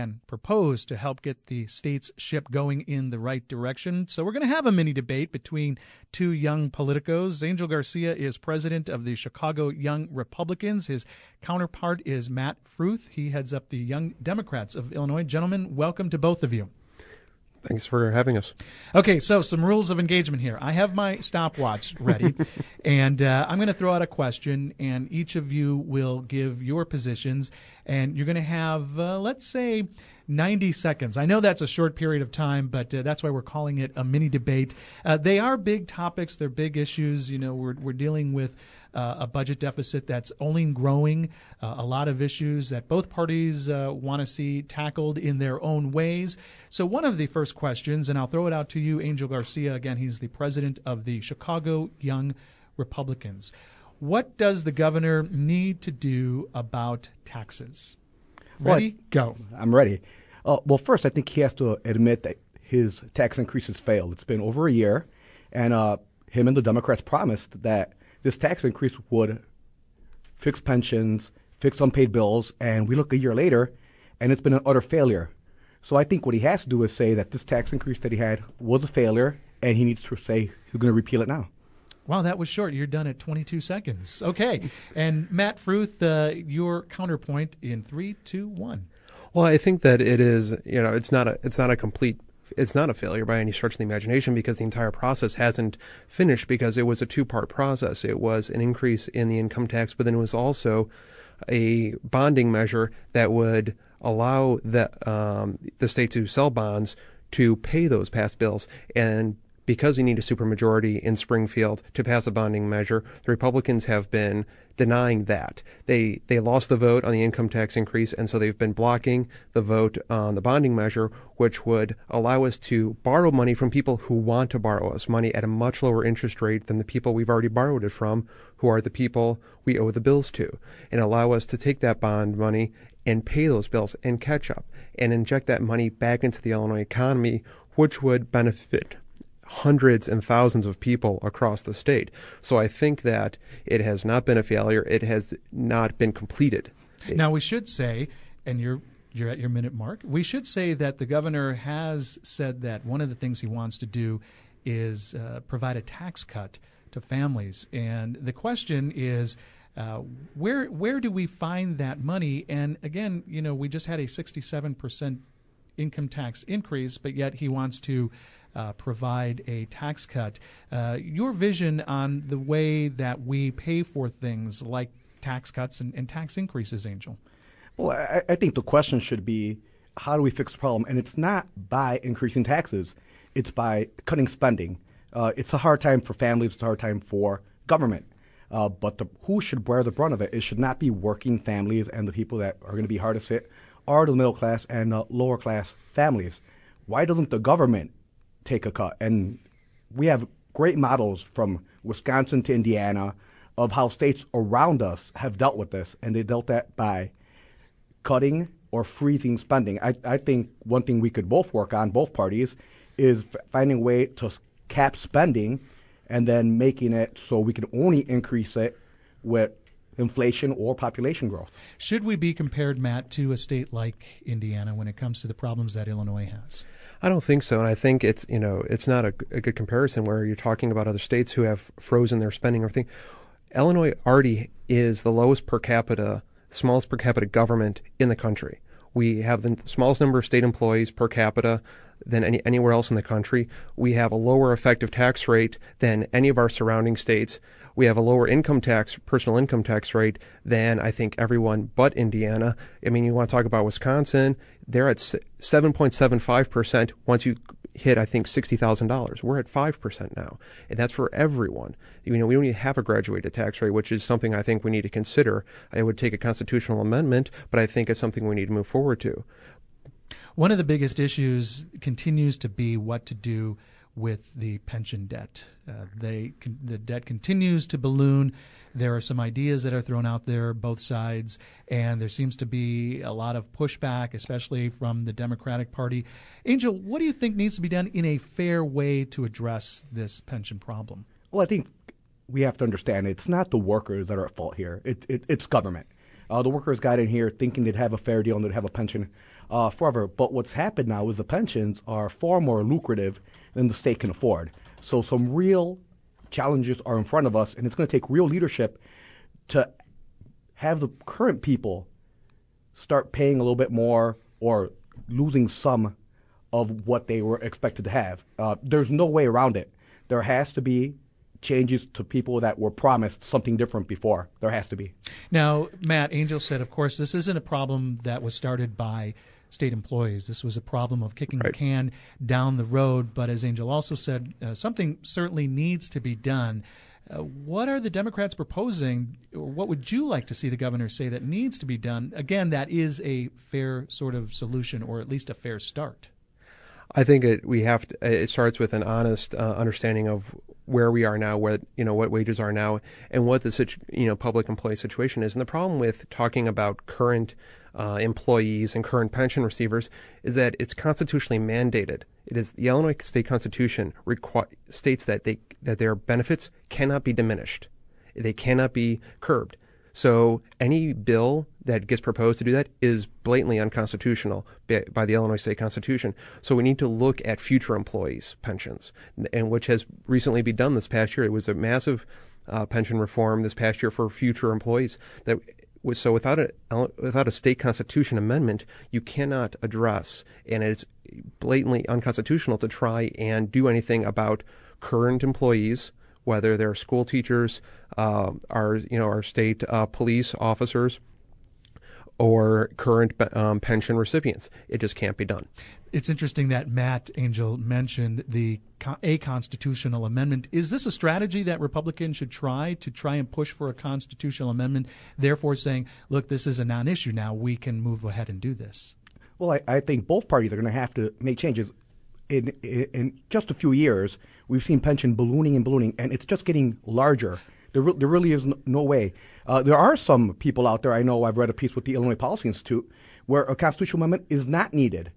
and propose to help get the state's ship going in the right direction. So we're going to have a mini debate between two young politicos. Angel Garcia is president of the Chicago Young Republicans. His counterpart is Matt Fruth. He heads up the Young Democrats of Illinois. Gentlemen, welcome to both of you. Thanks for having us. Okay, so some rules of engagement here. I have my stopwatch ready, and I'm going to throw out a question, and each of you will give your positions, and you're going to have, let's say, 90 seconds. I know that's a short period of time, but that's why we're calling it a mini debate. They are big topics. They're big issues. You know, we're dealing with a budget deficit that's only growing, a lot of issues that both parties want to see tackled in their own ways. So one of the first questions, and I'll throw it out to you, Angel Garcia. Again, he's the president of the Chicago Young Republicans. What does the governor need to do about taxes? Ready? Go. I'm ready. Well, first, I think he has to admit that his tax increases failed. It's been over a year, and him and the Democrats promised that this tax increase would fix pensions, fix unpaid bills, and we look a year later, and it's been an utter failure. So I think what he has to do is say that this tax increase that he had was a failure, and he needs to say he's going to repeal it now. Wow, that was short. You're done at 22 seconds. Okay. And Matt Fruth, your counterpoint in 3, 2, 1. Well, I think that it is, it's not a failure by any stretch of the imagination, because the entire process hasn't finished, because it was a two-part process. It was an increase in the income tax, but then it was also a bonding measure that would allow the state to sell bonds to pay those past bills. And because you need a supermajority in Springfield to pass a bonding measure, the Republicans have been denying that. They lost the vote on the income tax increase, and so they've been blocking the vote on the bonding measure, which would allow us to borrow money from people who want to borrow us money at a much lower interest rate than the people we've already borrowed it from, who are the people we owe the bills to, and allow us to take that bond money and pay those bills and catch up and inject that money back into the Illinois economy, which would benefit hundreds and thousands of people across the state. So I think that it has not been a failure. It has not been completed. Now, we should say, and you're at your minute mark, we should say that the governor has said that one of the things he wants to do is provide a tax cut to families. And the question is, where do we find that money? And again, we just had a 67% income tax increase, but yet he wants to provide a tax cut. Your vision on the way that we pay for things like tax cuts and tax increases, Angel? Well, I think the question should be, how do we fix the problem? And it's not by increasing taxes. It's by cutting spending. It's a hard time for families. It's a hard time for government. But who should bear the brunt of it? It should not be working families, and the people that are going to be hardest hit are the middle class and lower class families. Why doesn't the government take a cut? And we have great models from Wisconsin to Indiana of how states around us have dealt with this, and they dealt that by cutting or freezing spending. I think one thing we could both work on, both parties, is finding a way to cap spending and then making it so we can only increase it with inflation or population growth. Should we be compared, Matt, to a state like Indiana when it comes to the problems that Illinois has? I don't think so, and I think it's not a good comparison where you're talking about other states who have frozen their spending or everything. Illinois already is the smallest per capita government in the country. We have the smallest number of state employees per capita than anywhere else in the country. We have a lower effective tax rate than any of our surrounding states. We have a lower personal income tax rate than I think everyone but Indiana. I mean, you want to talk about Wisconsin, they're at 7.75% once you hit, I think, $60,000. We're at 5% now, and that's for everyone. We don't even have a graduated tax rate, which is something I think we need to consider. It would take a constitutional amendment, but I think it's something we need to move forward to. One of the biggest issues continues to be what to do with the pension debt. The debt continues to balloon. There are some ideas that are thrown out there, both sides, and there seems to be a lot of pushback, especially from the Democratic Party. Angel, what do you think needs to be done in a fair way to address this pension problem? Well, I think we have to understand it's not the workers that are at fault here. It's government. The workers got in here thinking they'd have a fair deal and they'd have a pension. forever. But what's happened now is the pensions are far more lucrative than the state can afford. So some real challenges are in front of us, and it's going to take real leadership to have the current people start paying a little bit more or losing some of what they were expected to have. There's no way around it. There has to be changes to people that were promised something different before. There has to be. Now, Matt, Angel said, of course, this isn't a problem that was started by state employees. This was a problem of kicking the can down the road. But as Angel also said, something certainly needs to be done. What are the Democrats proposing, or what would you like to see the governor say that needs to be done? Again, that is a fair sort of solution, or at least a fair start. I think it starts with an honest understanding of where we are now, what wages are now, and what the public employee situation is. And the problem with talking about current employees and current pension receivers is that it's constitutionally mandated. It is the Illinois State Constitution states that their benefits cannot be diminished. They cannot be curbed. So any bill that gets proposed to do that is blatantly unconstitutional by the Illinois State Constitution. So we need to look at future employees' pensions, and which has recently been done this past year. It was a massive pension reform this past year for future employees. So without a state constitution amendment, you cannot address, and it's blatantly unconstitutional to try and do anything about current employees, whether they're school teachers, our state police officers, or current pension recipients. It just can't be done. It's interesting that Matt, Angel, mentioned a constitutional amendment. Is this a strategy that Republicans should try and push for a constitutional amendment, therefore saying, look, this is a non-issue now, we can move ahead and do this? Well, I think both parties are going to have to make changes. In just a few years, we've seen pension ballooning, and it's just getting larger. There really is no way. There are some people out there, I know I've read a piece with the Illinois Policy Institute, where a constitutional amendment is not needed.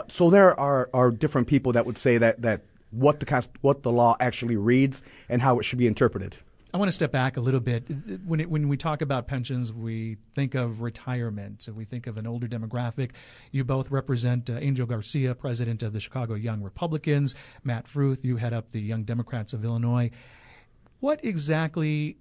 So there are different people that would say that what the law actually reads and how it should be interpreted. I want to step back a little bit. When we talk about pensions, we think of retirement. We think of an older demographic. You both represent Angel Garcia, president of the Chicago Young Republicans. Matt Fruth, you head up the Young Democrats of Illinois. What exactly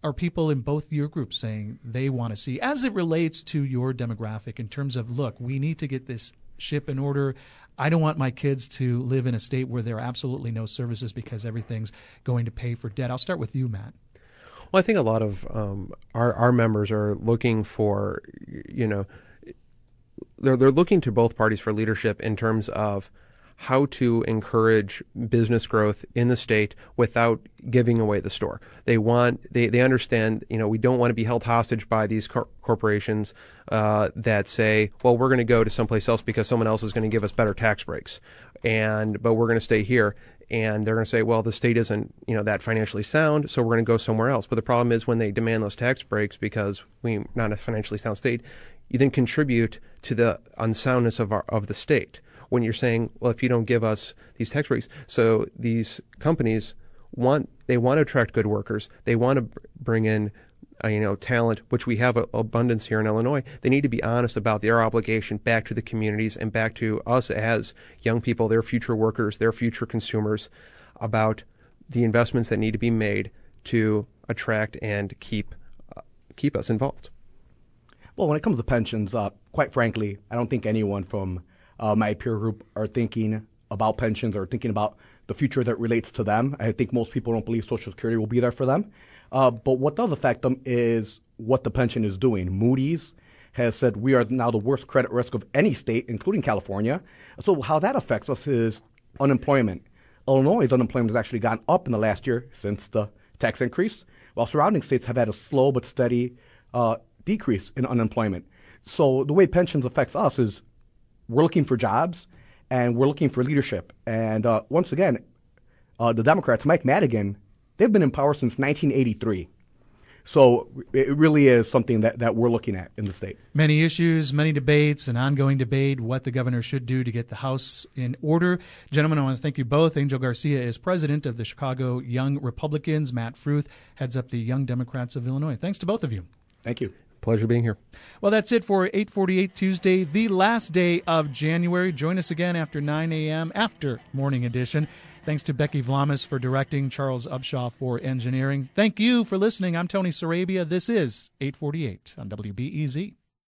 are people in both your groups saying they want to see as it relates to your demographic in terms of, look, we need to get this ship in order. I don't want my kids to live in a state where there are absolutely no services because everything's going to pay for debt. I'll start with you, Matt. Well, I think a lot of our members are looking for, they're looking to both parties for leadership in terms of how to encourage business growth in the state without giving away the store. They understand, we don't want to be held hostage by these corporations that say, well, we're going to go to someplace else because someone else is going to give us better tax breaks, but we're going to stay here. And they're going to say, well, the state isn't, that financially sound, so we're going to go somewhere else. But the problem is when they demand those tax breaks because we're not a financially sound state, you then contribute to the unsoundness of the state. When you're saying, well, if you don't give us these tax breaks, so these companies want to attract good workers, they want to bring in talent, which we have abundance here in Illinois. They need to be honest about their obligation back to the communities and back to us as young people, their future workers, their future consumers, about the investments that need to be made to attract and keep us involved. Well, when it comes to pensions, quite frankly, I don't think anyone from my peer group are thinking about pensions or thinking about the future that relates to them. I think most people don't believe Social Security will be there for them. But what does affect them is what the pension is doing. Moody's has said we are now the worst credit risk of any state, including California. So how that affects us is unemployment. Illinois' unemployment has actually gone up in the last year since the tax increase, while surrounding states have had a slow but steady decrease in unemployment. So the way pensions affects us is we're looking for jobs and we're looking for leadership. And once again, the Democrats, Mike Madigan, they've been in power since 1983. So it really is something that we're looking at in the state. Many issues, many debates, an ongoing debate, what the governor should do to get the House in order. Gentlemen, I want to thank you both. Angel Garcia is president of the Chicago Young Republicans. Matt Fruth heads up the Young Democrats of Illinois. Thanks to both of you. Thank you. Pleasure being here. Well, that's it for 848 Tuesday, the last day of January. Join us again after 9 a.m. after Morning Edition. Thanks to Becky Vlamas for directing, Charles Upshaw for engineering. Thank you for listening. I'm Tony Sarabia. This is 848 on WBEZ.